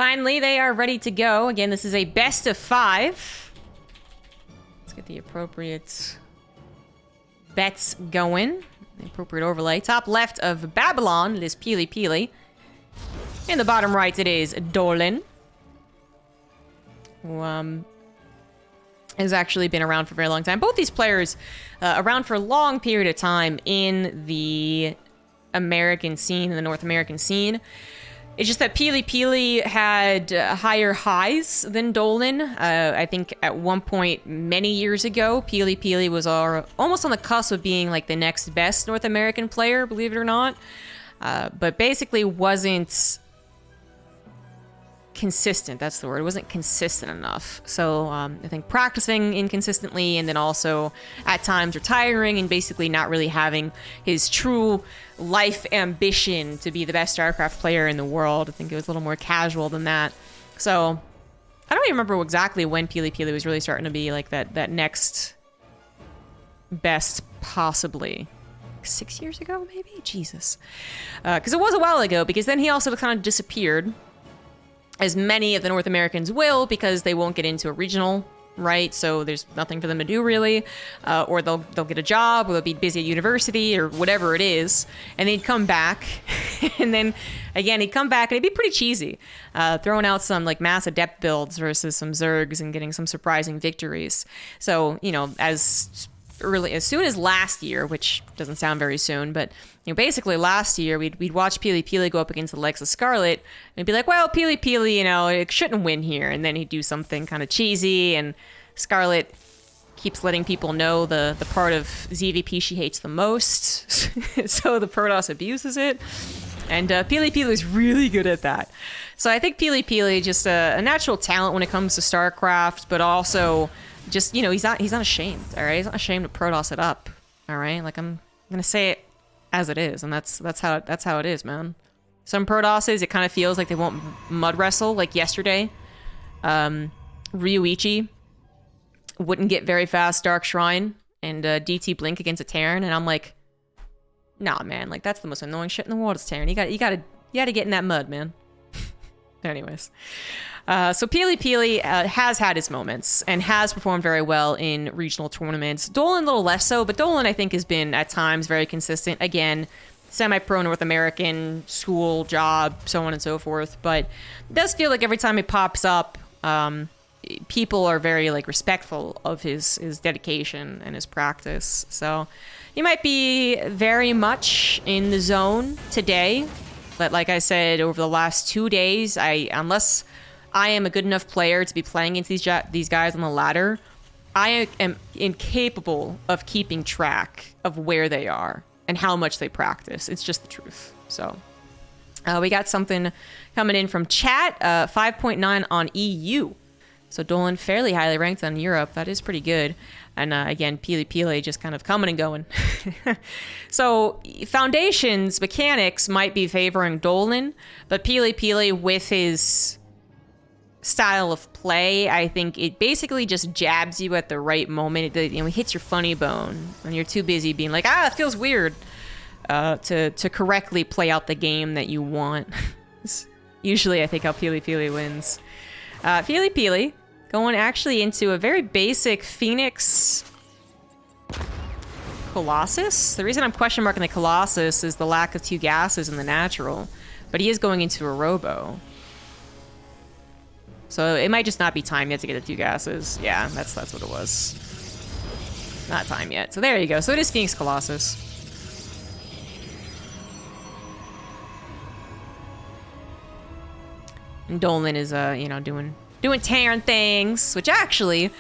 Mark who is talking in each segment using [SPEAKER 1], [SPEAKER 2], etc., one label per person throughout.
[SPEAKER 1] Finally, they are ready to go. Again, this is a best of 5. Let's get the appropriate bets going. The appropriate overlay. Top left of Babylon, it is Pilipili. In the bottom right, it is Dolan, who has actually been around for a very long time. Both these players around for a long period of time in the American scene, in the North American scene. It's just that Pilipili had higher highs than Dolan. I think at one point many years ago, Pilipili was almost on the cusp of being like the next best North American player, believe it or not. But basically wasn't consistent. That's the word. It wasn't consistent enough. So I think practicing inconsistently, and then also at times retiring and basically not really having his true life ambition to be the best StarCraft player in the world. I think it was a little more casual than that. So I don't even remember exactly when Pilipili was really starting to be like that next best, possibly 6 years ago, maybe? Jesus. Because it was a while ago, because then he also kind of disappeared, as many of the North Americans will, because they won't get into a regional, right? So there's nothing for them to do, really. Or they'll get a job, or they'll be busy at university, or whatever it is. And they'd come back, and then, again, he'd come back, and it'd be pretty cheesy. Throwing out some, like, mass adept builds versus some Zergs and getting some surprising victories. So, you know, as soon as last year, which doesn't sound very soon, but you know, basically last year we'd watch Pilipili go up against the likes of Scarlet and be like, well, Pilipili, you know, it shouldn't win here, and then he'd do something kind of cheesy, and Scarlet keeps letting people know the part of ZVP she hates the most, so the Protoss abuses it, and Pilipili is really good at that. So I think Pilipili just a natural talent when it comes to StarCraft, but also just, you know, he's not ashamed, all right? He's not ashamed to Protoss it up, all right? Like, I'm gonna say it as it is, and that's how it is, man. Some Protosses, it kind of feels like they won't mud wrestle. Like yesterday, Ryuichi wouldn't get very fast Dark Shrine and DT Blink against a Terran, and I'm like, nah, man, like that's the most annoying shit in the world. Is Terran. You gotta get in that mud, man. Anyways. So Pilipili has had his moments and has performed very well in regional tournaments. Dolan a little less so, but Dolan I think has been at times very consistent. Again, semi-pro North American, school, job, so on and so forth. But it does feel like every time he pops up, people are very like respectful of his dedication and his practice. So he might be very much in the zone today. But like I said, over the last 2 days, unless I am a good enough player to be playing against these guys on the ladder, I am incapable of keeping track of where they are and how much they practice. It's just the truth. So we got something coming in from chat, 5.9 on EU. So Dolan fairly highly ranked on Europe. That is pretty good. And again, Pilipili just kind of coming and going. So Foundation's mechanics might be favoring Dolan, but Pilipili with his style of play, I think it basically just jabs you at the right moment. It hits your funny bone, and you're too busy being like, it feels weird, to correctly play out the game that you want. Usually, I think how Pilipili wins. Pilipili going actually into a very basic Phoenix Colossus. The reason I'm question marking the Colossus is the lack of 2 gases in the natural, but he is going into a Robo. So it might just not be time yet to get the 2 gases. Yeah, that's what it was. Not time yet. So there you go. So it is Phoenix Colossus. And Dolan is doing Terran things, which actually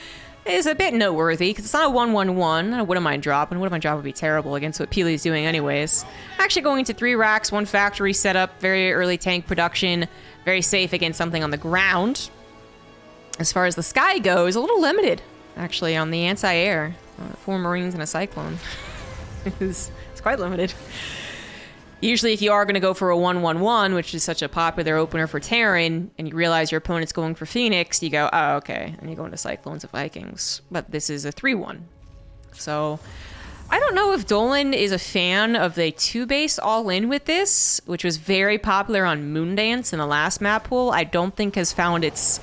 [SPEAKER 1] is a bit noteworthy because it's not a 1-1-1. I wouldn't mind drop, and wouldn't mind drop would be terrible against what Pili's doing anyways. Actually going into 3 racks, 1 factory setup, very early tank production, very safe against something on the ground. As far as the sky goes, a little limited, actually, on the anti-air. 4 Marines and a Cyclone. It's quite limited. Usually, if you are going to go for a 1-1-1, which is such a popular opener for Terran, and you realize your opponent's going for Phoenix, you go, okay, and you go into Cyclones of Vikings. But this is a 3-1. So, I don't know if Dolan is a fan of the 2-base all-in with this, which was very popular on Moondance in the last map pool. I don't think has found its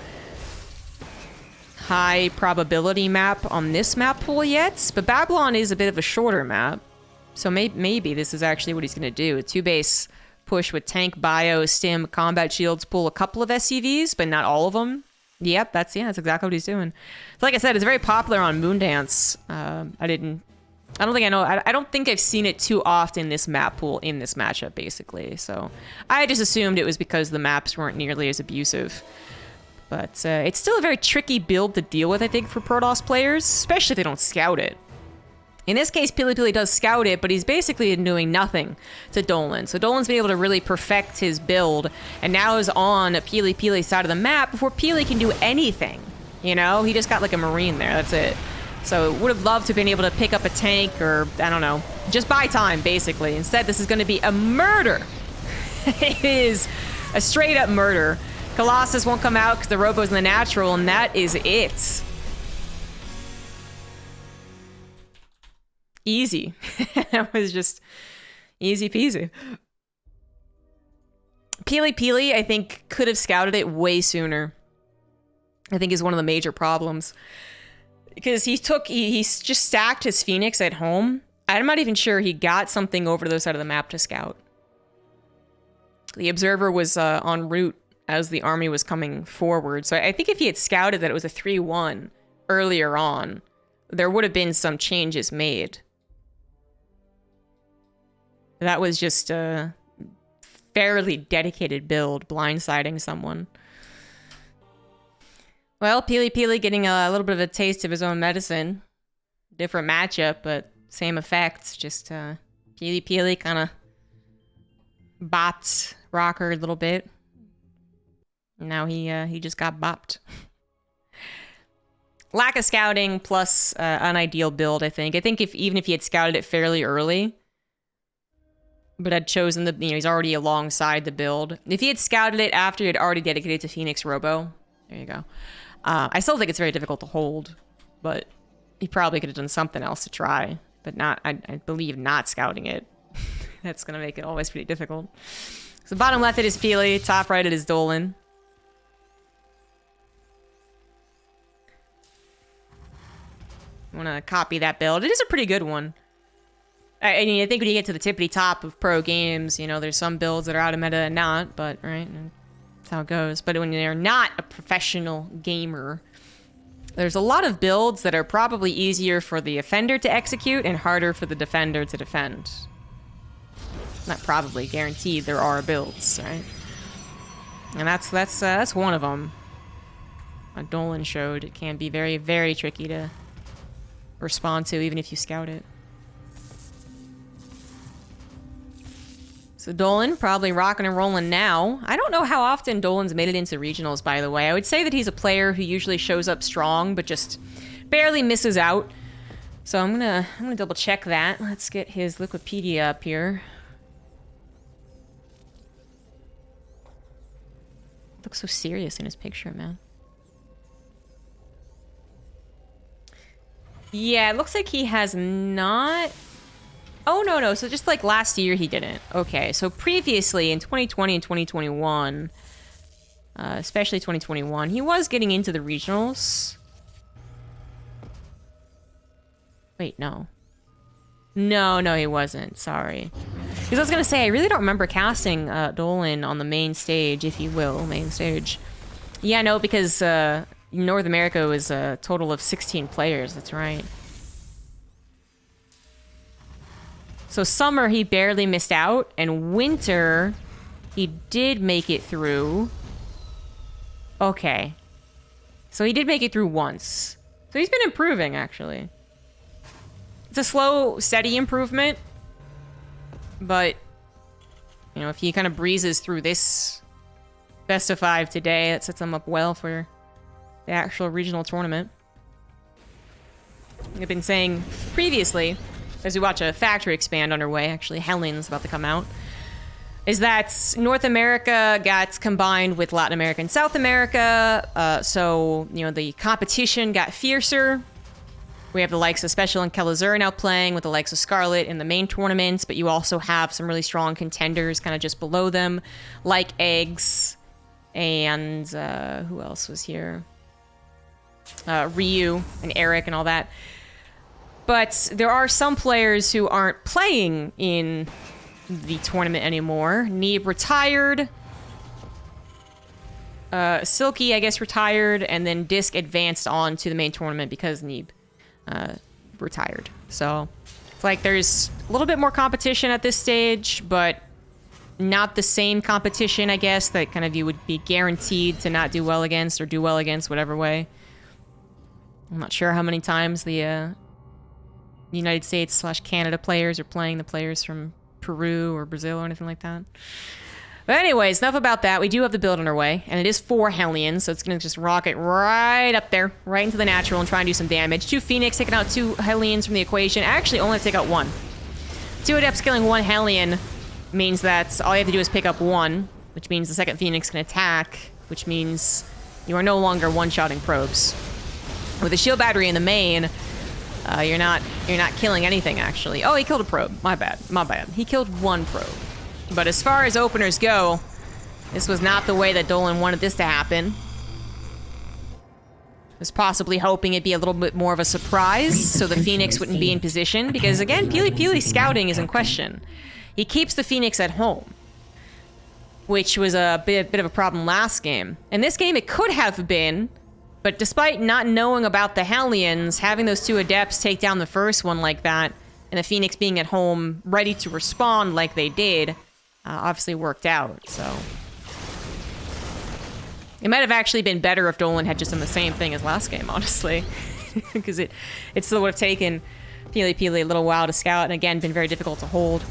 [SPEAKER 1] high probability map on this map pool yet, but Babylon is a bit of a shorter map, so maybe this is actually what he's going to do. A 2-base push with tank, bio, stim, combat shields, pull a couple of SCVs, but not all of them. Yep, that's exactly what he's doing. So like I said, it's very popular on Moondance. I don't think I've seen it too often in this map pool in this matchup, basically. So I just assumed it was because the maps weren't nearly as abusive. But it's still a very tricky build to deal with, I think, for Protoss players, especially if they don't scout it. In this case, Pilipili does scout it, but he's basically doing nothing to Dolan. So Dolan's been able to really perfect his build, and now is on Pilipili's side of the map before Pili can do anything. You know, he just got like a Marine there, that's it. So would have loved to have been able to pick up a tank or, I don't know, just buy time, basically. Instead, this is going to be a murder. It is a straight up murder. Colossus won't come out because the Robo's in the natural, and that is it. Easy. That was just easy peasy. Pilipili, I think, could have scouted it way sooner. I think is one of the major problems. Because he just stacked his Phoenix at home. I'm not even sure he got something over to the other side of the map to scout. The observer was en route as the army was coming forward. So I think if he had scouted that it was a 3-1 earlier on, there would have been some changes made. That was just a fairly dedicated build, blindsiding someone. Well, Pilipili getting a little bit of a taste of his own medicine. Different matchup, but same effects. Just Pilipili kind of bopped Rocker a little bit. Now he just got bopped. Lack of scouting plus unideal build, I think. I think even if he had scouted it fairly early, but had chosen the, he's already alongside the build. If he had scouted it after he had already dedicated to Phoenix Robo, there you go. I still think it's very difficult to hold, but he probably could have done something else to try, but not, I believe not scouting it. That's going to make it always pretty difficult. So bottom left it is Pili, top right it is Dolan. I want to copy that build. It is a pretty good one. I mean, I think when you get to the tippity top of pro games, there's some builds that are out of meta and not, but, right? That's how it goes. But when you're not a professional gamer, there's a lot of builds that are probably easier for the offender to execute and harder for the defender to defend. Not probably, guaranteed there are builds, right? And that's one of them. Dolan showed it can be very, very tricky to respond to, even if you scout it. So Dolan probably rocking and rolling now. I don't know how often Dolan's made it into regionals, by the way. I would say that he's a player who usually shows up strong, but just barely misses out. So I'm gonna double check that. Let's get his Wikipedia up here. Looks so serious in his picture, man. Yeah, it looks like he has not... Oh, no. So just like last year, he didn't. Okay, so previously in 2020 and 2021, especially 2021, he was getting into the regionals. Wait, no. No, he wasn't. Sorry. Because I was going to say, I really don't remember casting Dolan on the main stage, if you will, main stage. Yeah, no, because North America was a total of 16 players. That's right. So summer, he barely missed out, and winter, he did make it through. Okay. So he did make it through once. So he's been improving, actually. It's a slow, steady improvement. But, if he kind of breezes through this best of 5 today, that sets him up well for the actual regional tournament. I've been saying previously, as we watch a factory expand underway, actually Helen's about to come out, is that North America got combined with Latin America and South America, so, the competition got fiercer. We have the likes of Special and Kelazur now playing with the likes of Scarlet in the main tournaments, but you also have some really strong contenders kind of just below them, like Eggs and who else was here? Ryu and Eric and all that. But there are some players who aren't playing in the tournament anymore. Neeb retired. Silky, I guess, retired, and then Disc advanced on to the main tournament because Neeb retired. So it's like there's a little bit more competition at this stage, but not the same competition, I guess, that kind of you would be guaranteed to not do well against or do well against, whatever way. I'm not sure how many times the United States / Canada players are playing the players from Peru or Brazil or anything like that. But anyways, enough about that. We do have the build on our way, and it is 4 Hellions, so it's going to just rocket right up there, right into the natural and try and do some damage. 2 Phoenix taking out 2 Hellions from the equation. Actually, only have to take out 1. 2 Adepts killing 1 Hellion means that all you have to do is pick up 1, which means the second Phoenix can attack, which means you are no longer one-shotting probes. With a shield battery in the main, you're not killing anything, actually. Oh, he killed a probe. My bad. He killed 1 probe. But as far as openers go, this was not the way that Dolan wanted this to happen. Was possibly hoping it'd be a little bit more of a surprise, so the Phoenix wouldn't be in position, because again, Pilipili scouting is in question. He keeps the Phoenix at home, which was a bit of a problem last game. In this game, it could have been, but despite not knowing about the Hellions, having those 2 Adepts take down the first one like that, and the Phoenix being at home, ready to respond like they did, obviously worked out, so. It might have actually been better if Dolan had just done the same thing as last game, honestly. Because it still would have taken Pilipili a little while to scout, and again, been very difficult to hold.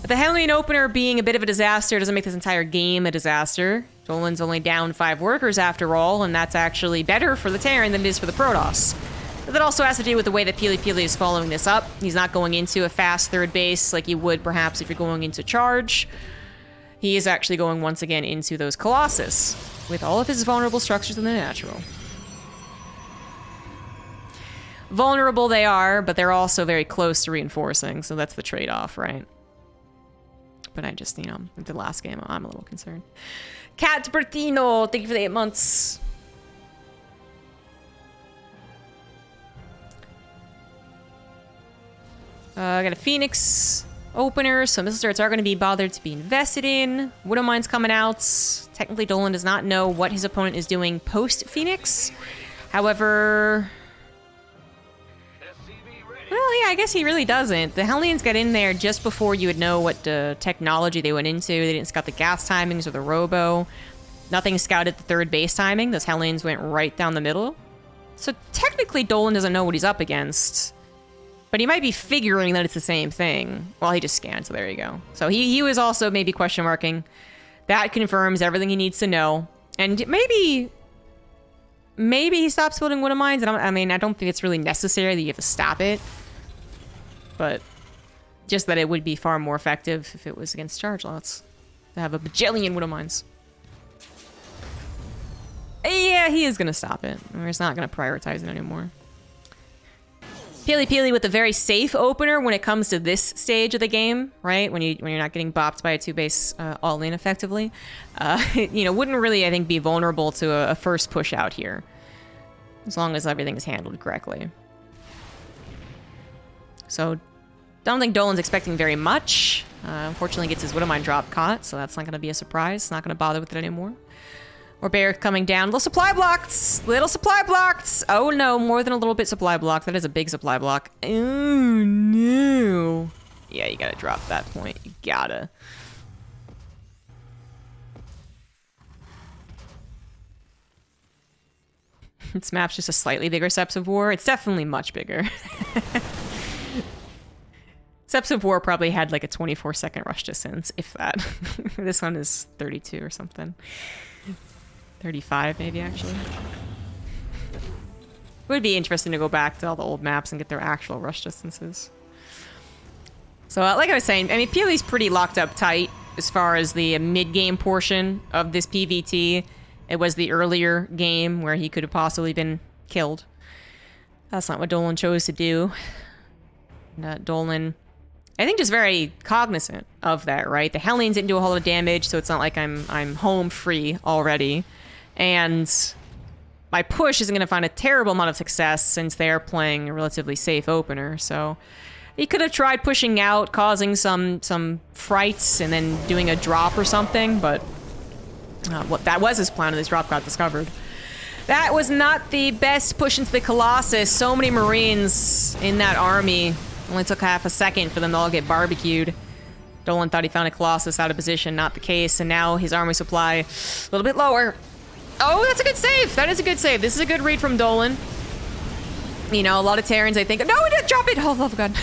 [SPEAKER 1] But the Hellion opener being a bit of a disaster doesn't make this entire game a disaster. Dolan's only down 5 workers after all, and that's actually better for the Terran than it is for the Protoss. But that also has to do with the way that Pilipili is following this up. He's not going into a fast third base like you would perhaps if you're going into charge. He is actually going once again into those Colossus with all of his vulnerable structures in the natural. Vulnerable they are, but they're also very close to reinforcing, so that's the trade-off, right? But I just, the last game, I'm a little concerned. Cat Bertino, thank you for the 8 months. I got a Phoenix opener, so missile turrets are going to be bothered to be invested in. Widow Mine's coming out. Technically, Dolan does not know what his opponent is doing post-Phoenix. However... well, yeah, I guess he really doesn't. The Hellions got in there just before you would know what technology they went into. They didn't scout the gas timings or the robo. Nothing scouted the third base timing. Those Hellions went right down the middle. So technically, Dolan doesn't know what he's up against. But he might be figuring that it's the same thing. Well, he just scanned, so there you go. So he was also maybe question marking. That confirms everything he needs to know. And maybe he stops building Widow Mines. I don't think it's really necessary that you have to stop it. But just that it would be far more effective if it was against charge lots. To have a bajillion Widow Mines. Yeah, he is going to stop it. Or he's not going to prioritize it anymore. Pilipili with a very safe opener when it comes to this stage of the game, right? When you're not getting bopped by a 2-base all-in effectively. Wouldn't really, I think, be vulnerable to a first push out here. As long as everything is handled correctly. So, don't think Dolan's expecting very much. Unfortunately, gets his Widow Mine drop caught, so that's not going to be a surprise. Not going to bother with it anymore. Or Barrack coming down. Little supply blocks! Little supply blocks! Oh no, more than a little bit supply block. That is a big supply block. Oh no. Yeah, you gotta drop that point. You gotta. This map's just a slightly bigger Seps of War. It's definitely much bigger. Seps of War probably had like a 24-second rush distance, if that. This one is 32 or something. 35 maybe, actually. It would be interesting to go back to all the old maps and get their actual rush distances. So, like I was saying, Pili's pretty locked up tight as far as the mid-game portion of this PVT. It was the earlier game where he could have possibly been killed. That's not what Dolan chose to do. Dolan, I think, just very cognizant of that, right? The Hellions didn't do a whole lot of damage, so it's not like I'm home free already. And my push isn't going to find a terrible amount of success since they're playing a relatively safe opener. So he could have tried pushing out, causing some frights, and then doing a drop or something, but that was his plan, and his drop got discovered. That was not the best push into the Colossus. So many Marines in that army. Only took half a second for them to all get barbecued. Dolan thought he found a Colossus out of position, not the case, and now his army supply a little bit lower. Oh, that's a good save. That is a good save. This is a good read from Dolan. You know, a lot of Terrans, I think... No, we didn't drop it! Oh, oh God.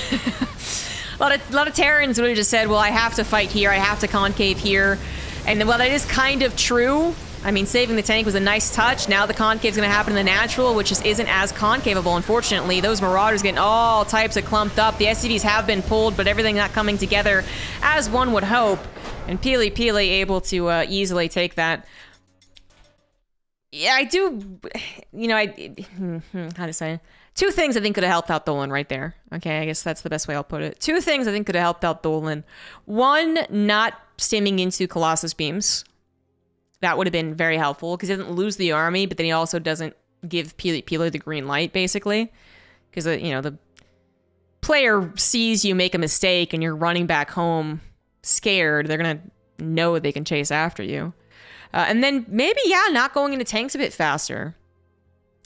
[SPEAKER 1] a lot of Terrans would have just said, well, I have to fight here. I have to concave here. And while that is kind of true, I mean, saving the tank was a nice touch. Now the concave's going to happen in the natural, which just isn't as concaveable, unfortunately. Those Marauders getting all types of clumped up. The SCVs have been pulled, but everything not coming together as one would hope. And Pilipili able to easily take that. Yeah, I do... You know, how to say... Two things I think could have helped out Dolan right there. Okay, I guess that's the best way I'll put it. Two things I think could have helped out Dolan. One, not stimming into Colossus beams. That would have been very helpful, because he doesn't lose the army, but then he also doesn't give Pilipili the green light, basically. Because, you know, the player sees you make a mistake and you're running back home scared. They're going to know they can chase after you. And then maybe, yeah, not going into tanks a bit faster.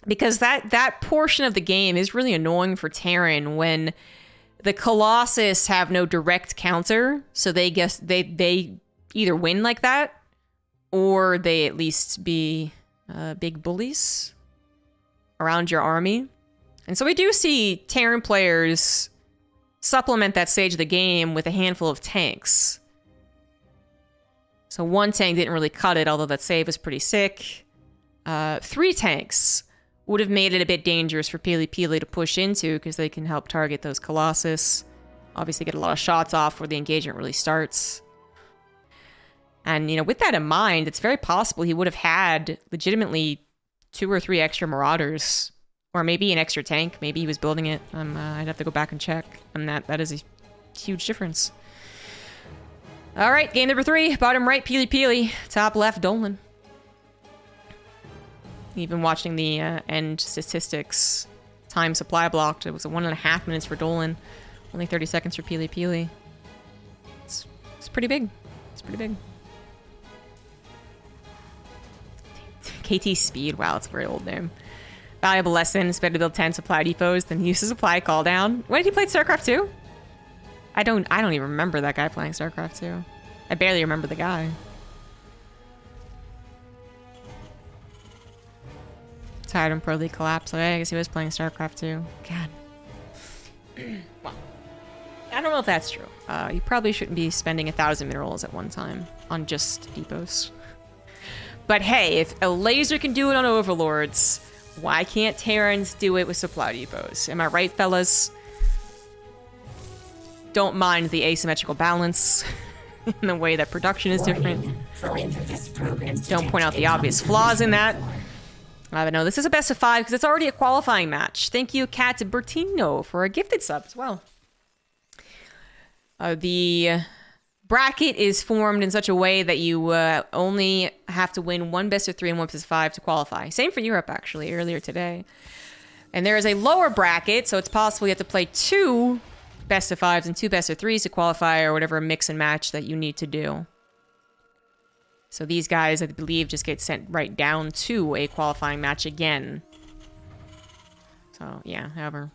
[SPEAKER 1] Because that portion of the game is really annoying for Terran when the Colossus have no direct counter, so they either win like that, or they at least be big bullies around your army. And so we do see Terran players supplement that stage of the game with a handful of tanks. So one tank didn't really cut it, although that save was pretty sick. 3 tanks would have made it a bit dangerous for Pilipili to push into, because they can help target those Colossus. Obviously get a lot of shots off where the engagement really starts. And, you know, with that in mind, it's very possible he would have had legitimately 2 or 3 extra Marauders. Or maybe an extra tank. Maybe he was building it. I'd have to go back and check. And that is a huge difference. Alright, game number 3. Bottom right, Pilipili. Top left, Dolan. Even watching the end statistics, time supply blocked. It was 1.5 minutes for Dolan. Only 30 seconds for Pilipili. It's pretty big. It's pretty big. KT Speed. Wow, it's a very old name. Valuable lesson. It's better to build 10 supply depots than use a supply call down. When did he play StarCraft 2? I don't even remember that guy playing StarCraft 2. I barely remember the guy. Tired and Pro League collapse. Okay, I guess he was playing StarCraft 2. God. Well, I don't know if that's true. You probably shouldn't be spending 1,000 minerals at one time on just depots. But hey, if a laser can do it on Overlords, why can't Terrans do it with supply depots? Am I right, fellas? Don't mind the asymmetrical balance in the way that production is different. Don't point out the obvious flaws in that. I don't know. This is a best of 5 because it's already a qualifying match. Thank you, Kat Bertino, for a gifted sub as well. The bracket is formed in such a way that you only have to win 1 best of 3 and 1 best of 5 to qualify. Same for Europe, actually, earlier today. And there is a lower bracket, so it's possible you have to play 2 best of 5s and 2 best of 3s to qualify, or whatever mix and match that you need to do. So these guys, I believe, just get sent right down to a qualifying match again. So, yeah, however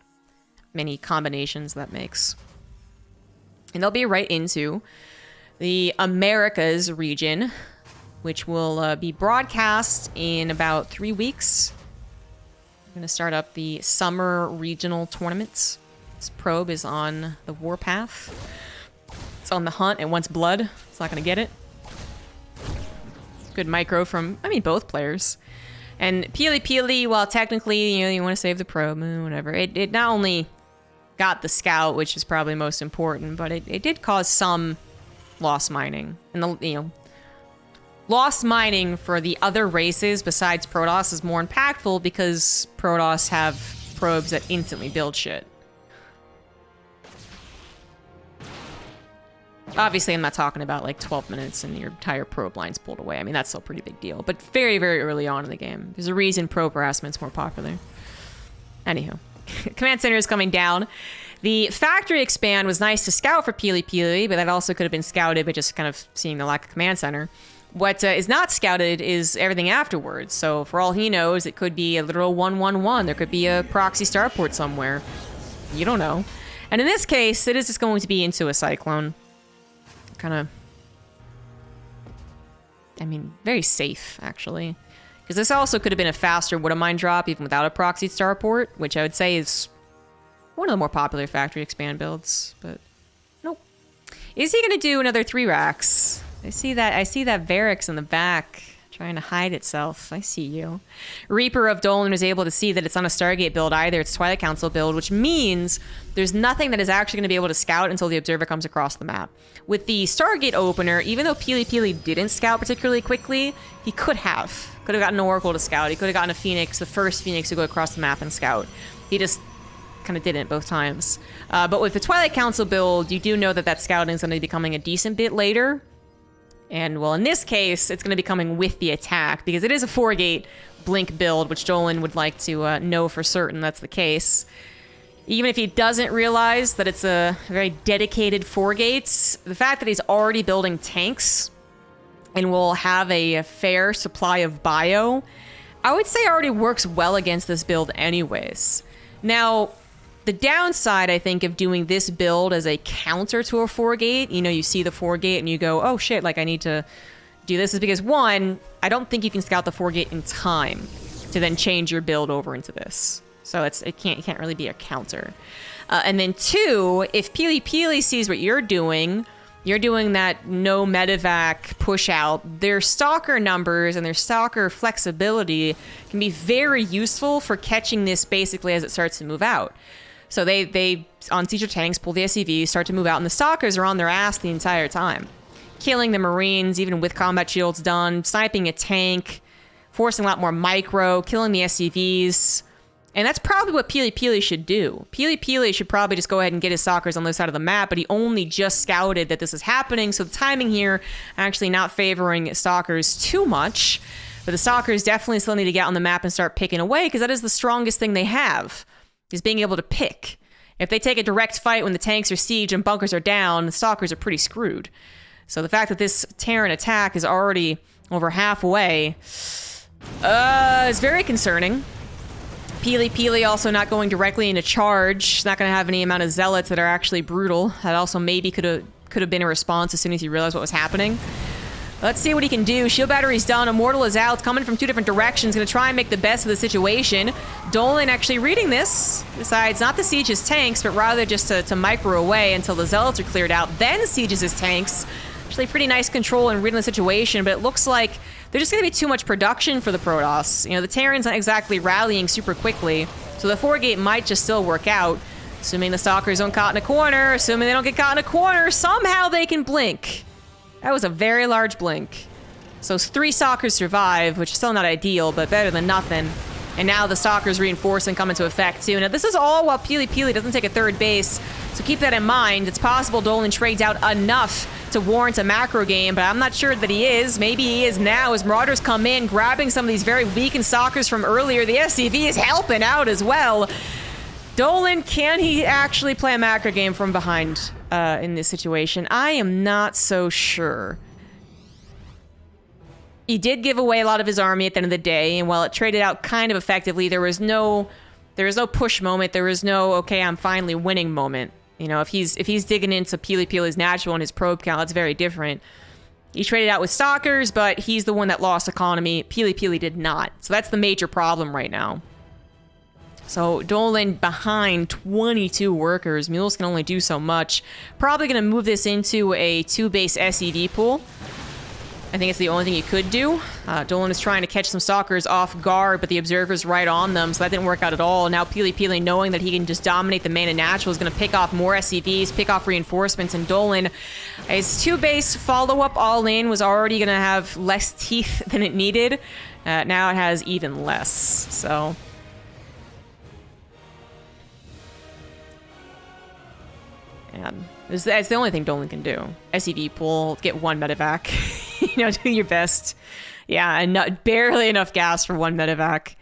[SPEAKER 1] many combinations that makes. And they'll be right into the Americas region, which will be broadcast in about 3 weeks. I'm going to start up the summer regional tournaments. This probe is on the warpath. It's on the hunt and wants blood. It's not going to get it. Good micro from, I mean, both players. And Pilipili, while technically, you know, you want to save the probe, whatever. It not only got the scout, which is probably most important, but it did cause some loss mining. And the, you know, loss mining for the other races besides Protoss is more impactful because Protoss have probes that instantly build shit. Obviously, I'm not talking about like 12 minutes and your entire probe line's pulled away. I mean, that's still a pretty big deal. But very, very early on in the game. There's a reason probe harassment's more popular. Anywho. Command center is coming down. The factory expand was nice to scout for Pilipili, but that also could have been scouted by just kind of seeing the lack of command center. What is not scouted is everything afterwards. So for all he knows, it could be a literal 111. There could be a proxy starport somewhere. You don't know. And in this case, it is just going to be into a cyclone. Kind of, I mean, very safe, actually. Because this also could have been a faster Wood Mine drop, even without a proxy starport, which I would say is one of the more popular factory expand builds, but nope. Is he going to do another 3 racks? I see that Varix in the back trying to hide itself. I see you. Reaper of Dolan was able to see that it's not a Stargate build either. It's Twilight Council build, which means there's nothing that is actually going to be able to scout until the Observer comes across the map. With the Stargate opener, even though Pilipili didn't scout particularly quickly, he could have. Could have gotten an Oracle to scout. He could have gotten a Phoenix, the first Phoenix to go across the map and scout. He just kind of didn't both times. But with the Twilight Council build, you do know that that scouting is going to be becoming a decent bit later. And, well, in this case, it's going to be coming with the attack, because it is a 4-gate blink build, which Dolan would like to know for certain that's the case. Even if he doesn't realize that it's a very dedicated 4 gates, the fact that he's already building tanks and will have a fair supply of bio, I would say already works well against this build anyways. Now, the downside, I think, of doing this build as a counter to a 4-gate, you know, you see the 4-gate and you go, oh shit, like I need to do this, is because 1, I don't think you can scout the 4-gate in time to then change your build over into this. So it can't really be a counter. And then 2, if Pilipili sees what you're doing that no medevac push out, their stalker numbers and their stalker flexibility can be very useful for catching this basically as it starts to move out. So they on siege tanks, pull the SCVs, start to move out, and the stalkers are on their ass the entire time. Killing the Marines, even with combat shields done, sniping a tank, forcing a lot more micro, killing the SCVs. And that's probably what Pilipili should do. Pilipili should probably just go ahead and get his stalkers on the other side of the map, but he only just scouted that this is happening, so the timing here actually not favoring stalkers too much. But the stalkers definitely still need to get on the map and start picking away, because that is the strongest thing they have, is being able to pick. If they take a direct fight when the tanks are sieged and bunkers are down, the stalkers are pretty screwed. So the fact that this Terran attack is already over halfway is very concerning. Pilipili also not going directly into charge. He's not going to have any amount of zealots that are actually brutal. That also maybe could have been a response as soon as he realized what was happening. Let's see what he can do. Shield battery's done. Immortal is out. It's coming from 2 different directions. Going to try and make the best of the situation. Dolan actually reading this. Decides not to siege his tanks, but rather just to micro away until the zealots are cleared out. Then sieges his tanks. Actually pretty nice control and reading the situation, but it looks like there's just going to be too much production for the Protoss. You know, the Terran's not exactly rallying super quickly, so the 4-gate might just still work out. Assuming the Stalkers don't caught in a corner, assuming they don't get caught in a corner, somehow they can blink. That was a very large blink. So 3 Stalkers survive, which is still not ideal, but better than nothing. And now the Stalkers reinforce and come into effect too. Now this is all while Pilipili doesn't take a 3rd base, so keep that in mind. It's possible Dolan trades out enough to warrant a macro game, but I'm not sure that he is. Maybe he is now as Marauders come in, grabbing some of these very weakened Stalkers from earlier. The SCV is helping out as well. Dolan, can he actually play a macro game from behind in this situation? I am not so sure. He did give away a lot of his army at the end of the day, and while it traded out kind of effectively, there was no push moment. There was no, okay, I'm finally winning moment. You know, if he's digging into Pilipili's natural and his probe count, that's very different. He traded out with Stalkers, but he's the one that lost economy. Pilipili did not. So that's the major problem right now. So Dolan behind 22 workers. Mules can only do so much. Probably going to move this into a 2-base SEV pool. I think it's the only thing you could do. Dolan is trying to catch some Stalkers off guard, but the Observer's right on them, so that didn't work out at all. Now Pilipili, knowing that he can just dominate the mana natural, is going to pick off more SCVs, pick off reinforcements, and Dolan, his 2-base follow-up all-in was already going to have less teeth than it needed. Now it has even less, so... And that's the only thing Dolan can do. SEV pull, get 1 medevac. You know, do your best. Yeah, and barely enough gas for 1 medevac.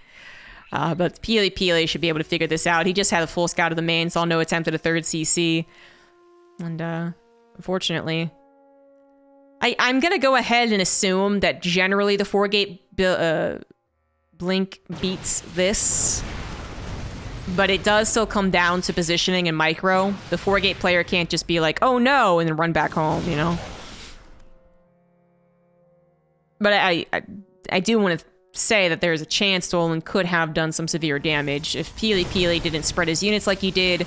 [SPEAKER 1] But Pilipili should be able to figure this out. He just had a full scout of the main, saw no attempt at a 3rd CC. And unfortunately, I'm going to go ahead and assume that generally the 4-gate blink beats this. But it does still come down to positioning and micro. The 4-gate player can't just be like, oh no, and then run back home, you know? But I do want to say that there's a chance Dolan could have done some severe damage if Pilipili didn't spread his units like he did,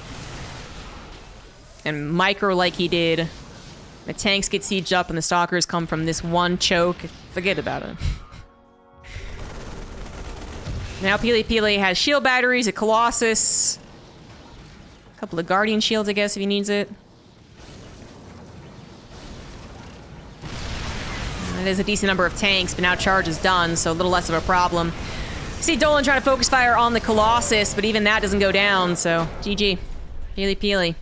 [SPEAKER 1] and micro like he did. The tanks get sieged up and the stalkers come from this one choke. Forget about it. Now Pilipili has shield batteries, a Colossus, a couple of Guardian shields, I guess, if he needs it. There's a decent number of tanks, but now charge is done, so a little less of a problem. See Dolan trying to focus fire on the Colossus, but even that doesn't go down, so GG. Pilipili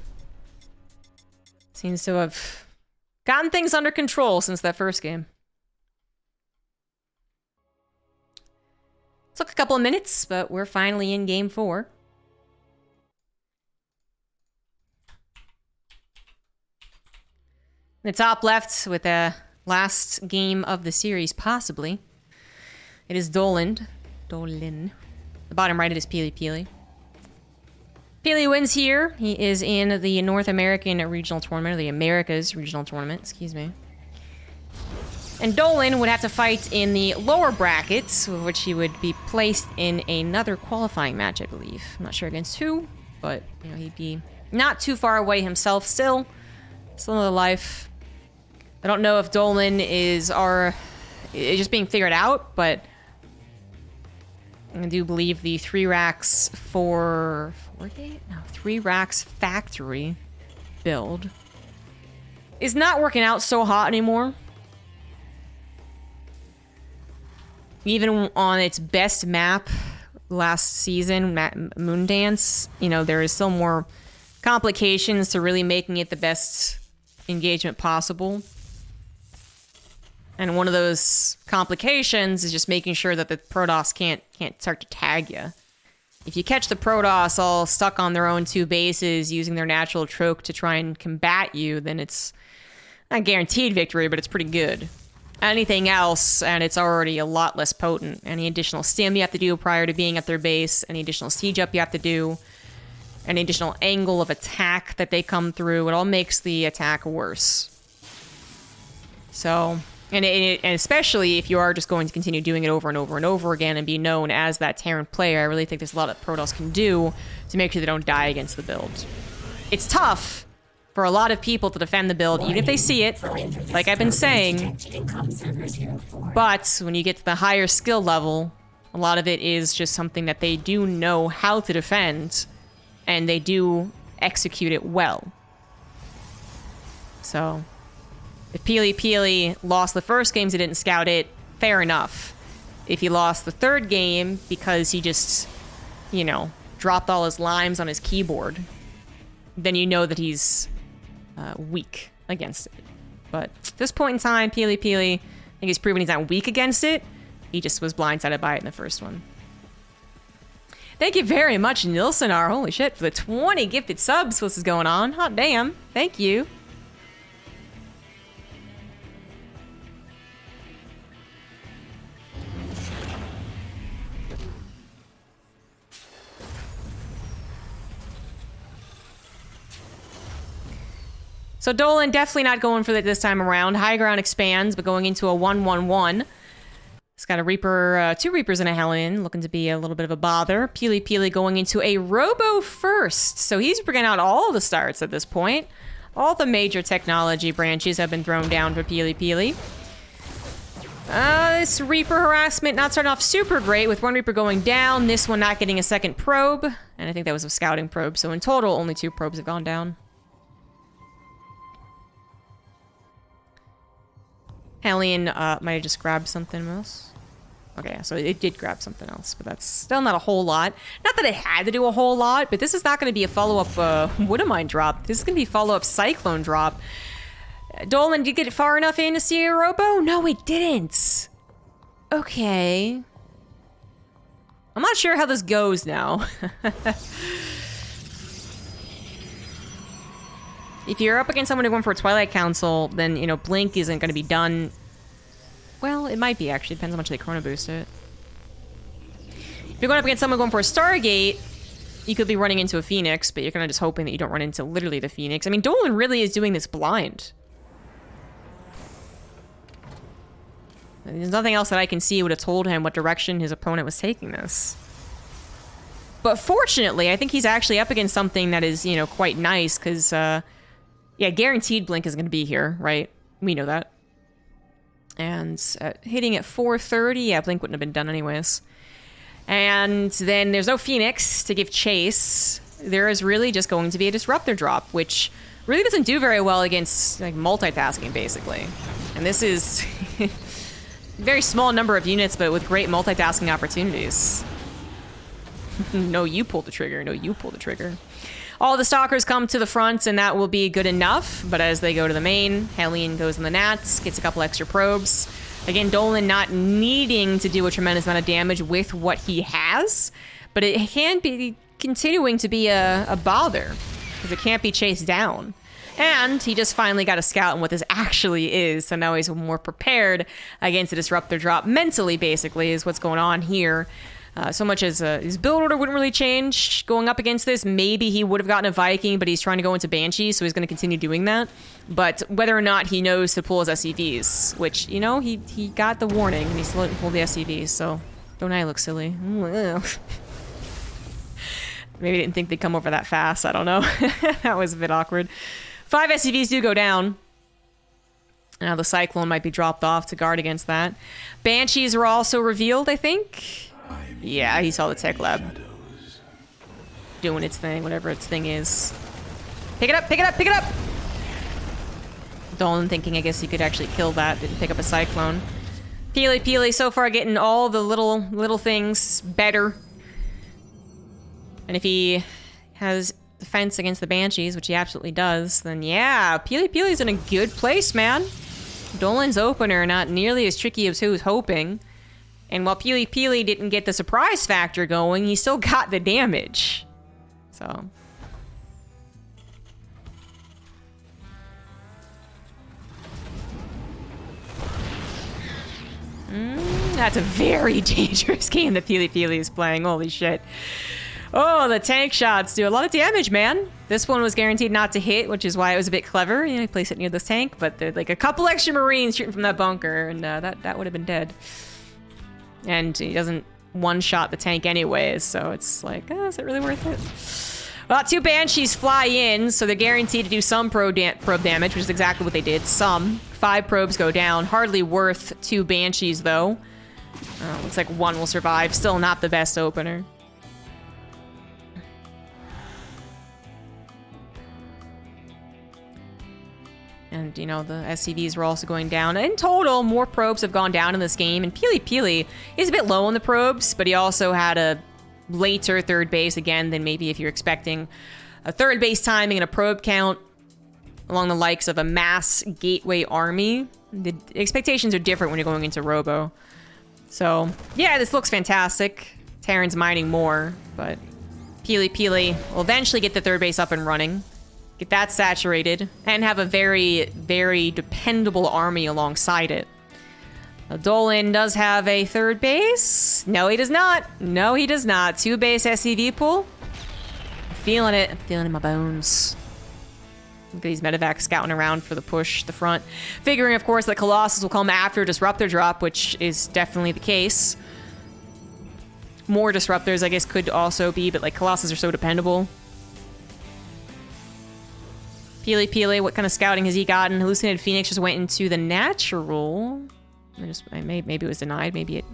[SPEAKER 1] seems to have gotten things under control since that first game. Took a couple of minutes, but we're finally in game 4. In the top left with the last game of the series, possibly. It is Dolan. The bottom right, it is Pilipili. Pili wins here. He is in the North American Regional Tournament, or the Americas Regional Tournament, excuse me. And Dolan would have to fight in the lower brackets, which he would be placed in another qualifying match, I believe. I'm not sure against who, but you know, he'd be not too far away himself still. Still another life. I don't know if Dolan is just being figured out, but I do believe the 3 racks for 3 racks factory build is not working out so hot anymore. Even on its best map last season, Moondance, you know, there is still more complications to really making it the best engagement possible. And one of those complications is just making sure that the Protoss can't start to tag you. If you catch the Protoss all stuck on their own 2 bases using their natural trope to try and combat you, then it's not guaranteed victory, but it's pretty good. Anything else, and it's already a lot less potent. Any additional stim you have to do prior to being at their base, any additional siege up you have to do, any additional angle of attack that they come through, it all makes the attack worse. So, and especially if you are just going to continue doing it over and over and over again and be known as that Terran player, I really think there's a lot that Protoss can do to make sure they don't die against the build. It's tough for a lot of people to defend the build, even if they see it, like I've been saying. But when you get to the higher skill level, a lot of it is just something that they do know how to defend, and they do execute it well. So, if Pilipili lost the first games he didn't scout it, fair enough. If he lost the 3rd game because he just, you know, dropped all his limes on his keyboard, then you know that he's weak against it. But at this point in time, Pilipili, I think he's proven he's not weak against it. He just was blindsided by it in the first one. Thank you very much, Nilsonar. Holy shit, for the 20 gifted subs. What's going on? Hot damn. Thank you. So Dolan definitely not going for it this time around. High ground expands, but going into a 1-1-1. It's got a Reaper, 2 Reapers and a Hellion, looking to be a little bit of a bother. Pilipili going into a Robo first. So he's bringing out all the starts at this point. All the major technology branches have been thrown down for Pilipili. This Reaper harassment not starting off super great, with 1 Reaper going down, this one not getting a 2nd probe. And I think that was a scouting probe, so in total, only 2 probes have gone down. Hellion might have just grabbed something else. Okay, so it did grab something else, but that's still not a whole lot. Not that it had to do a whole lot, but this is not going to be a follow-up Woodamine drop. This is going to be a follow-up Cyclone drop. Dolan, did you get it far enough in to see a Robo? No, it didn't. Okay. I'm not sure how this goes now. If you're up against someone going for a Twilight Council, then, you know, Blink isn't going to be done. Well, it might be, actually. Depends how much they Chrono Boost it. If you're going up against someone going for a Stargate, you could be running into a Phoenix, but you're kind of just hoping that you don't run into literally the Phoenix. I mean, Dolan really is doing this blind. There's nothing else that I can see would have told him what direction his opponent was taking this. But fortunately, I think he's actually up against something that is, you know, quite nice, because, yeah, guaranteed Blink is going to be here, right? We know that. And hitting at 430, yeah, Blink wouldn't have been done anyways. And then there's no Phoenix to give chase. There is really just going to be a Disruptor drop, which really doesn't do very well against like multitasking, basically. And this is a very small number of units, but with great multitasking opportunities. No, you pull the trigger. No, you pull the trigger. All the Stalkers come to the front, and that will be good enough. But as they go to the main, Hellion goes in the Nats, gets a couple extra probes. Again, Dolan not needing to do a tremendous amount of damage with what he has, but it can be continuing to be a bother, because it can't be chased down. And he just finally got a scout on what this actually is, so now he's more prepared against a Disruptor drop. Mentally, basically, is what's going on here. So much as his build order wouldn't really change going up against this. Maybe he would have gotten a Viking, but he's trying to go into Banshee, so he's going to continue doing that. But whether or not he knows to pull his SCVs, which, you know, he got the warning, and he still didn't pull the SCVs, so don't I look silly? Maybe didn't think they'd come over that fast, I don't know. That was a bit awkward. 5 SCVs do go down. Now the Cyclone might be dropped off to guard against that. Banshees were also revealed, I think. Yeah, he saw the tech lab doing its thing, whatever its thing is. Pick it up, pick it up, pick it up! Dolan thinking, I guess he could actually kill that. Didn't pick up a Cyclone. Pilipili so far getting all the little things better. And if he has defense against the Banshees, which he absolutely does, then yeah, Pilipili's in a good place, man. Dolan's opener not nearly as tricky as he was hoping. And while Pilipili didn't get the surprise factor going, he still got the damage. So. That's a very dangerous game that Pilipili is playing. Holy shit. Oh, the tank shots do a lot of damage, man. This one was guaranteed not to hit, which is why it was a bit clever. You know, you place it near this tank, but there's like a couple extra Marines shooting from that bunker, and that would have been dead. And he doesn't one-shot the tank anyways, so it's like, is it really worth it? Well, 2 Banshees fly in, so they're guaranteed to do some probe damage, which is exactly what they did. Some. 5 probes go down. Hardly worth 2 Banshees, though. Looks like 1 will survive. Still not the best opener. And, you know, the SCVs were also going down. In total, more probes have gone down in this game. And Pilipili is a bit low on the probes, but he also had a later third base again than maybe if you're expecting a third base timing and a probe count along the likes of a mass gateway army. The expectations are different when you're going into Robo. So, yeah, this looks fantastic. Terran's mining more, but Pilipili will eventually get the third base up and running. Get that saturated, and have a very, very dependable army alongside it. Now, Dolan does have a third base. No, he does not. No, he does not. 2 base SCV pool. I'm feeling it. I'm feeling it in my bones. Look at these medevacs scouting around for the push, the front. Figuring, of course, that Colossus will come after Disruptor drop, which is definitely the case. More Disruptors, I guess, could also be, but like Colossus are so dependable. Pilipili, what kind of scouting has he gotten? Hallucinated Phoenix just went into the natural. Maybe it was denied. Maybe it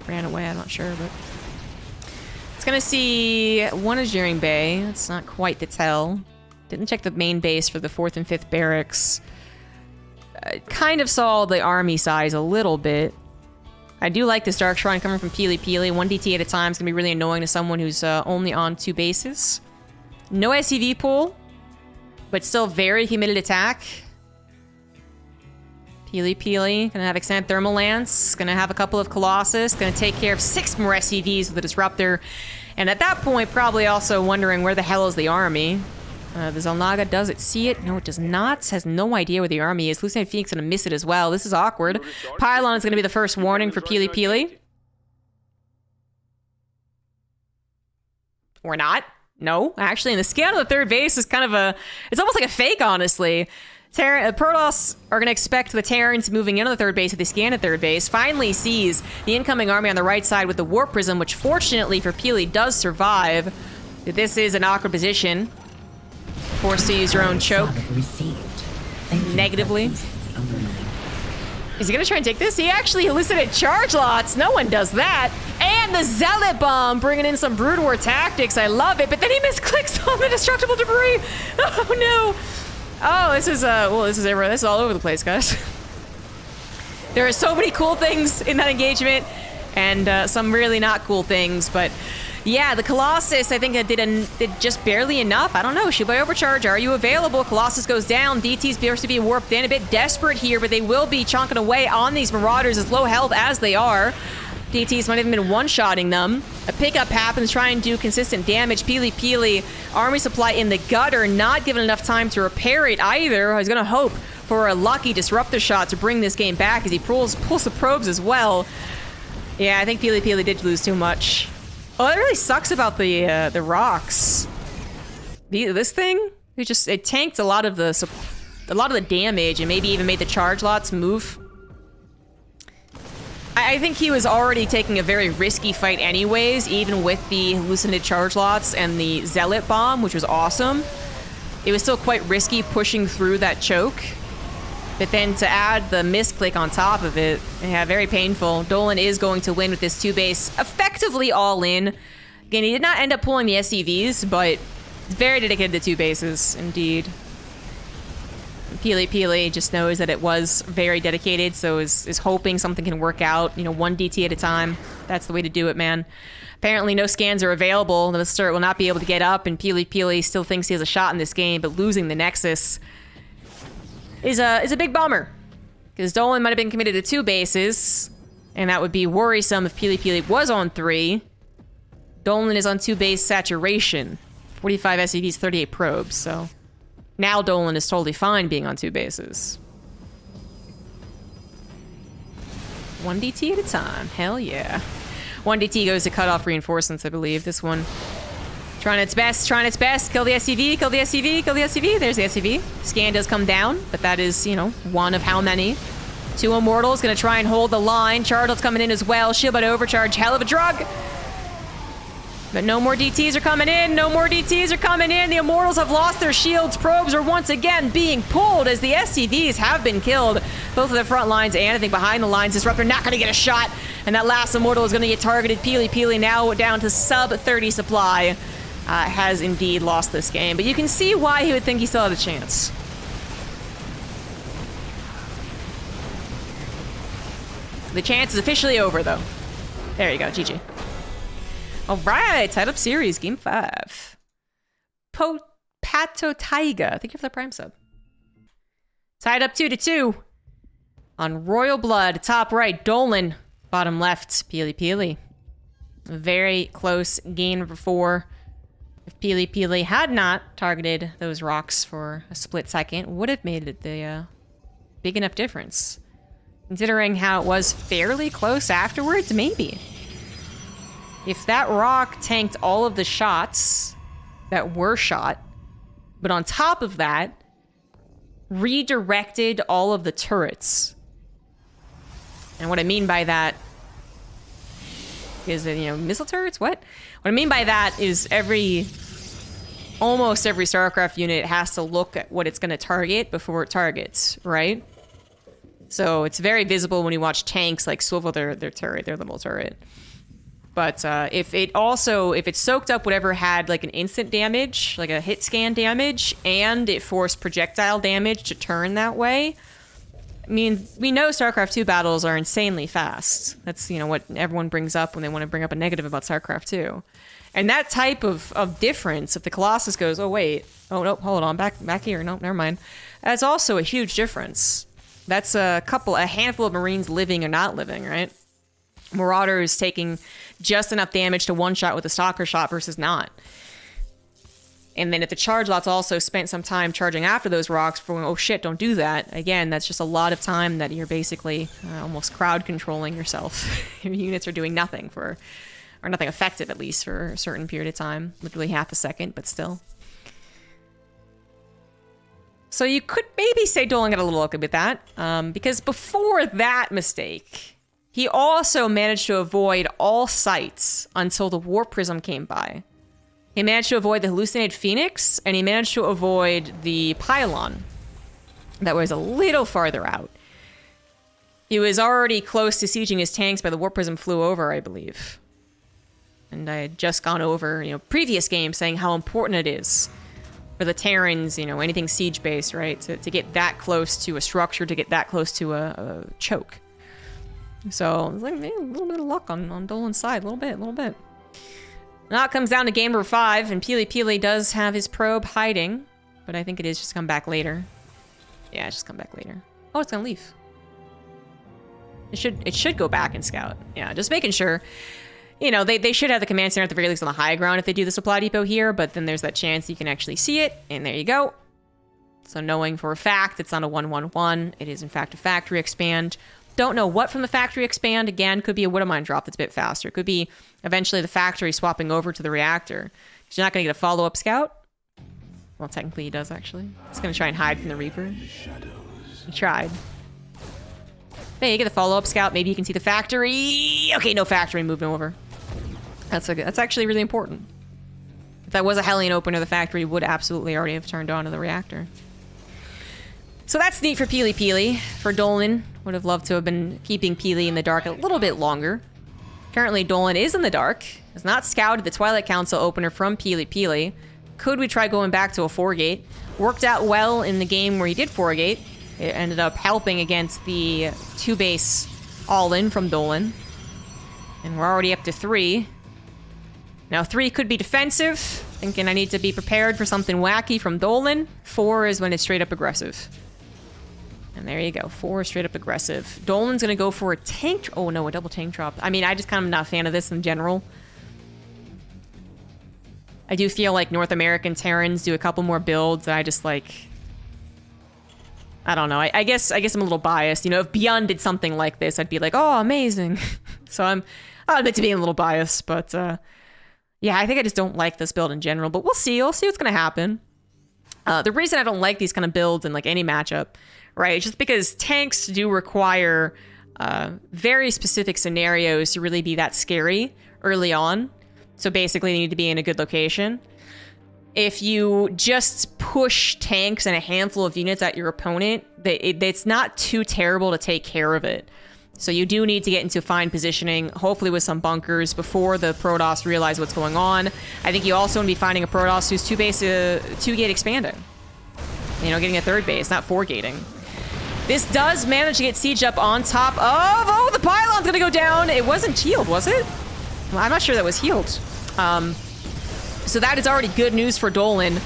[SPEAKER 1] ran away. I'm not sure, but it's gonna see 1 Azuring Bay. That's not quite the tell. Didn't check the main base for the 4th and 5th barracks. Kind of saw the army size a little bit. I do like this Dark Shrine coming from Pilipili. 1 DT at a time is going to be really annoying to someone who's only on 2 bases. No SCV pool, but still very committed attack. Pilipili gonna have extended Thermal Lance, gonna have a couple of Colossus, gonna take care of 6 more SCVs with a Disruptor. And at that point, probably also wondering where the hell is the army. The Zelnaga, does it see it? No, it does not. Has no idea where the army is. Lucid Phoenix gonna miss it as well. This is awkward. Pylon is gonna be the first warning for Pilipili. Or not. No, actually, and the scan of the 3rd base is kind of a... It's almost like a fake, honestly. Protoss are going to expect the Terrans moving into the 3rd base if they scan at 3rd base. Finally sees the incoming army on the right side with the Warp Prism, which fortunately for Pili does survive. This is an awkward position. Forced to use your own choke. Negatively. Is he going to try and take this? He actually elicited charge lots. No one does that. And the Zealot Bomb bringing in some Brood War tactics. I love it. But then he misclicks on the destructible debris. Oh, no. Oh, this is, well, this is all over the place, guys. There are so many cool things in that engagement, and some really not cool things, but yeah, the Colossus, I think, did just barely enough. I don't know. Shibai Overcharge, are you available? Colossus goes down. DT's appears to be warped in, a bit desperate here, but they will be chonking away on these Marauders as low health as they are. DTs might have been one-shotting them. A pickup happens, try and do consistent damage. Pilipili, army supply in the gutter, not given enough time to repair it either. I was gonna hope for a lucky disruptor shot to bring this game back as he pulls the probes as well. Yeah, I think Pilipili did lose too much. Oh, that really sucks about the rocks. This thing, it tanked a lot of the damage and maybe even made the charge lots move. I think he was already taking a very risky fight anyways, even with the hallucinated charge lots and the Zealot Bomb, which was awesome. It was still quite risky pushing through that choke. But then to add the misclick on top of it, yeah, very painful. Dolan is going to win with this 2-base, effectively all in. Again, he did not end up pulling the SCVs, but very dedicated to 2 bases, indeed. Pilipili just knows that it was very dedicated, so is hoping something can work out, 1 DT at a time. That's the way to do it, man. Apparently no scans are available. The Sturt will not be able to get up, and Pilipili still thinks he has a shot in this game, but losing the Nexus is a big bummer. Because Dolan might have been committed to 2 bases, and that would be worrisome if Pilipili was on 3. Dolan is on 2 base saturation. 45 SCVs, 38 probes, so... Now Dolan is totally fine being on 2 bases. 1 DT at a time. Hell yeah. 1 DT goes to cut off reinforcements, I believe. This one trying its best, Kill the SCV, kill the SCV, kill the SCV. There's the SCV. Scan does come down, but that is, one of how many. 2 Immortals gonna try and hold the line. Chartle's coming in as well. Shield by Overcharge. Hell of a drug. But no more DTs are coming in. No more DTs are coming in. The Immortals have lost their shields. Probes are once again being pulled as the SCVs have been killed. Both of the front lines and I think behind the lines. Disruptor not going to get a shot. And that last Immortal is going to get targeted. Pilipili now down to sub 30 supply. Has indeed lost this game. But you can see why he would think he still had a chance. The chance is officially over, though. There you go. GG. All right, tied up series, game 5. Pato Taiga, thank you for the Prime sub. Tied up 2-2 on Royal Blood, top right, Dolan, bottom left, Pilipili. Very close game number 4. If Pilipili had not targeted those rocks for a split second, would have made it the big enough difference. Considering how it was fairly close afterwards, maybe. If that rock tanked all of the shots that were shot, but on top of that, redirected all of the turrets. And what I mean by that is, missile turrets? What? What I mean by that is almost every StarCraft unit has to look at what it's going to target before it targets, right? So it's very visible when you watch tanks like swivel their turret, their little turret. But if it soaked up whatever had like an instant damage, like a hit scan damage, and it forced projectile damage to turn that way, I mean, we know StarCraft 2 battles are insanely fast. That's, you know, what everyone brings up when they want to bring up a negative about StarCraft 2. And that type of difference, if the Colossus goes, oh, wait, oh, no, hold on, back here, no, never mind. That's also a huge difference. That's a handful of Marines living or not living, right? Marauders taking just enough damage to one-shot with a Stalker shot versus not. And then if the charge lot's also spent some time charging after those rocks for, oh shit, don't do that. Again, that's just a lot of time that you're basically almost crowd controlling yourself. Your units are doing nothing or nothing effective at least for a certain period of time. Literally half a second, but still. So you could maybe say Dolan got a little lucky with that. Because before that mistake, he also managed to avoid all sights until the Warp Prism came by. He managed to avoid the Hallucinated Phoenix, and he managed to avoid the Pylon. That was a little farther out. He was already close to sieging his tanks, but the Warp Prism flew over, I believe. And I had just gone over, you know, previous games saying how important it is for the Terrans, you know, anything siege-based, right? To get that close to a structure, to get that close to a choke. So, it's like, man, a little bit of luck on Dolan's side, a little bit. Now it comes down to game number 5, and Pilipili does have his probe hiding, but I think it is just come back later. Yeah, it's just come back later. Oh, it's gonna leave. It should go back and scout. Yeah, just making sure. You know, they should have the command center at the very least on the high ground if they do the supply depot here, but then there's that chance you can actually see it, and there you go. So knowing for a fact it's not a 1-1-1, it is in fact a factory expand. Don't know what from the factory expand. Again, could be a Widowmine drop that's a bit faster. Could be eventually the factory swapping over to the reactor. Because you're not going to get a follow-up scout. Well, technically he does, actually. He's going to try and hide from the Reaper. He tried. Hey, you get the follow-up scout. Maybe you can see the factory. Okay, no factory moving over. That's actually really important. If that was a Hellion opener, the factory would absolutely already have turned on to the reactor. So that's neat for Pilipili. For Dolan, would have loved to have been keeping Pili in the dark a little bit longer. Currently, Dolan is in the dark. Has not scouted the Twilight Council opener from Pilipili. Could we try going back to a 4-gate? Worked out well in the game where he did 4-gate. It ended up helping against the 2-base all-in from Dolan. And we're already up to 3. Now 3 could be defensive. Thinking I need to be prepared for something wacky from Dolan. 4 is when it's straight up aggressive. And there you go. 4 is straight up aggressive. Dolan's gonna go for a tank. Oh no, a double tank drop. I mean, I just kind of not a fan of this in general. I do feel like North American Terrans do a couple more builds that I just like. I don't know. I guess I'm a little biased. You know, if Beyond did something like this, I'd be like, oh, amazing. So I'll admit to being a little biased, but yeah, I think I just don't like this build in general. But we'll see. We'll see what's gonna happen. The reason I don't like these kind of builds in like any matchup, right? Just because tanks do require very specific scenarios to really be that scary early on. So basically they need to be in a good location. If you just push tanks and a handful of units at your opponent, it's not too terrible to take care of it. So you do need to get into fine positioning, hopefully with some bunkers before the Protoss realize what's going on. I think you also want to be finding a Protoss who's 2-gate expanding. You know, getting a 3rd base, not 4-gating. This does manage to get siege up on top of... Oh, the pylon's gonna go down. It wasn't healed, was it? Well, I'm not sure that was healed. So that is already good news for Dolan.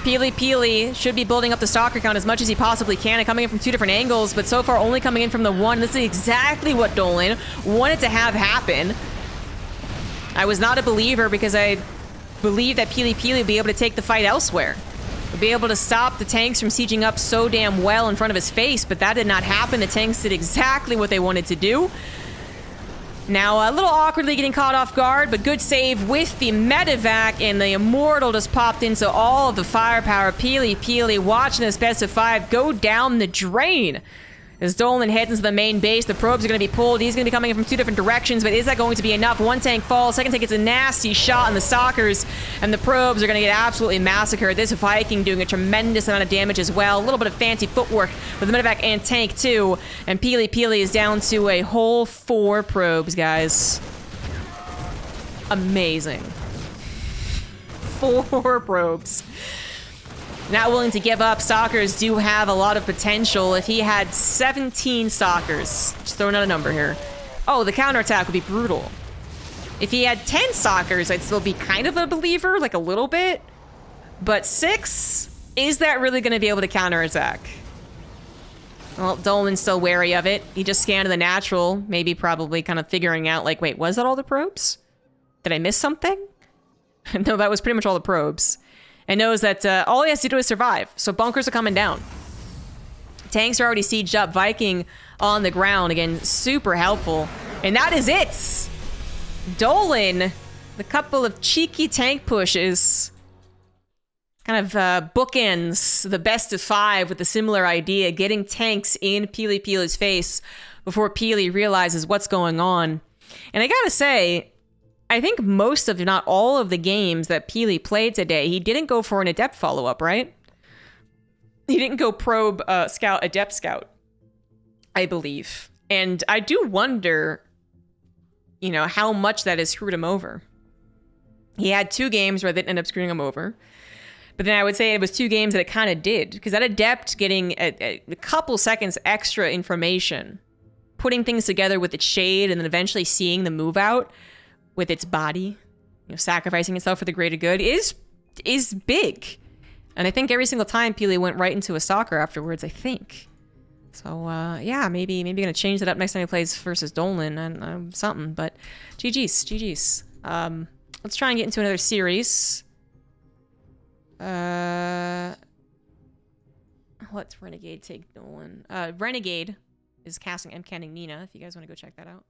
[SPEAKER 1] Pilipili should be building up the stalker count as much as he possibly can and coming in from 2 different angles, but so far only coming in from the 1. This is exactly what Dolan wanted to have happen. I was not a believer because I believed that Pilipili would be able to take the fight elsewhere. Would be able to stop the tanks from sieging up so damn well in front of his face, but that did not happen. The tanks did exactly what they wanted to do. Now, a little awkwardly getting caught off guard, but good save with the medevac, and the Immortal just popped into all of the firepower. Pilipili watching this best of 5 go down the drain. As Dolan heads into the main base, the probes are going to be pulled. He's going to be coming in from 2 different directions, but is that going to be enough? 1 tank falls, 2nd tank gets a nasty shot on the stalkers, and the probes are going to get absolutely massacred. This Viking doing a tremendous amount of damage as well. A little bit of fancy footwork with the medevac and tank too, and Pilipili is down to a whole 4 probes, guys. Amazing. 4 probes. Not willing to give up. Stalkers do have a lot of potential. If he had 17 Stalkers, just throwing out a number here. Oh, the counterattack would be brutal. If he had 10 Stalkers, I'd still be kind of a believer, like a little bit. But 6, is that really going to be able to counterattack? Well, Dolan's still wary of it. He just scanned the natural, maybe probably kind of figuring out, like, wait, was that all the probes? Did I miss something? No, that was pretty much all the probes. And knows that all he has to do is survive. So bunkers are coming down. Tanks are already sieged up. Viking on the ground. Again, super helpful. And that is it. Dolan, the couple of cheeky tank pushes, kind of bookends the best of 5 with a similar idea, getting tanks in Pilipili's face before Pili realizes what's going on. And I gotta say, I think most of, if not all of the games that Pili played today, he didn't go for an adept follow-up, right? He didn't go probe scout, adept scout, I believe. And I do wonder, you know, how much that has screwed him over. He had 2 games where they didn't end up screwing him over. But then I would say it was 2 games that it kind of did. Because that adept getting a couple seconds extra information, putting things together with its shade, and then eventually seeing the move out with its body, you know, sacrificing itself for the greater good is big. And I think every single time Pili went right into a stalker afterwards, I think. So, yeah, maybe gonna change that up next time he plays versus Dolan and something. But GG's. Let's try and get into another series. Let's Renegade take Dolan. Renegade is casting M canning Nina, if you guys want to go check that out.